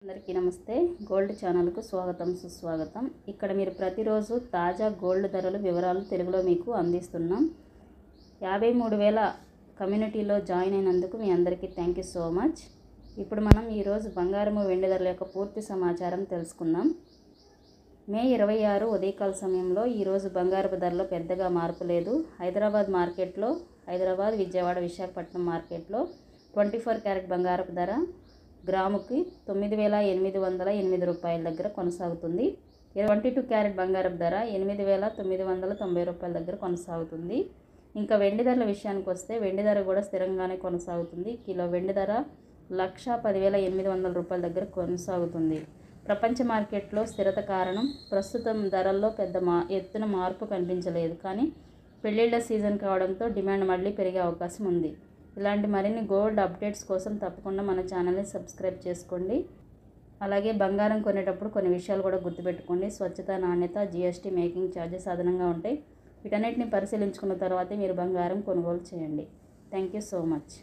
అందరికీ నమస్తే. గోల్డ్ ఛానల్కు స్వాగతం సుస్వాగతం. ఇక్కడ మీరు ప్రతిరోజు తాజా గోల్డ్ ధరలు వివరాలు తెలుగులో మీకు అందిస్తున్నాం. 53,000 కమ్యూనిటీలో జాయిన్ అయినందుకు మీ అందరికీ థ్యాంక్ యూ సో మచ్. ఇప్పుడు మనం ఈరోజు బంగారము వెండి ధరల యొక్క పూర్తి సమాచారం తెలుసుకుందాం. మే 26 ఉదయకాల సమయంలో ఈరోజు బంగారపు ధరలో పెద్దగా మార్పు లేదు. హైదరాబాద్ మార్కెట్లో, హైదరాబాద్, విజయవాడ, విశాఖపట్నం మార్కెట్లో 24 క్యారెట్ బంగారపు ధర గ్రాముకి 9,808 రూపాయల దగ్గర కొనసాగుతుంది. 22 క్యారెట్ బంగారపు ధర 8,990 రూపాయల దగ్గర కొనసాగుతుంది. ఇంకా వెండి ధరల విషయానికి వస్తే వెండి ధర కూడా స్థిరంగానే కొనసాగుతుంది. కిలో వెండి ధర 1,10,800 రూపాయల దగ్గర కొనసాగుతుంది. ప్రపంచ మార్కెట్లో స్థిరత కారణం ప్రస్తుతం ధరల్లో పెద్ద ఎత్తున మార్పు కనిపించలేదు. కానీ పెళ్ళిళ్ళ సీజన్ కావడంతో డిమాండ్ మళ్ళీ పెరిగే అవకాశం ఉంది. ఇలాంటి మరిన్ని గోల్డ్ అప్డేట్స్ కోసం తప్పకుండా మన ఛానల్ని సబ్స్క్రైబ్ చేసుకోండి. అలాగే బంగారం కొనేటప్పుడు కొన్ని విషయాలు కూడా గుర్తుపెట్టుకోండి. స్వచ్ఛత, నాణ్యత, GST, మేకింగ్ ఛార్జెస్ అదనంగా ఉంటాయి. వీటన్నిటిని పరిశీలించుకున్న తర్వాతే మీరు బంగారం కొనుగోలు చేయండి. Thank you so much.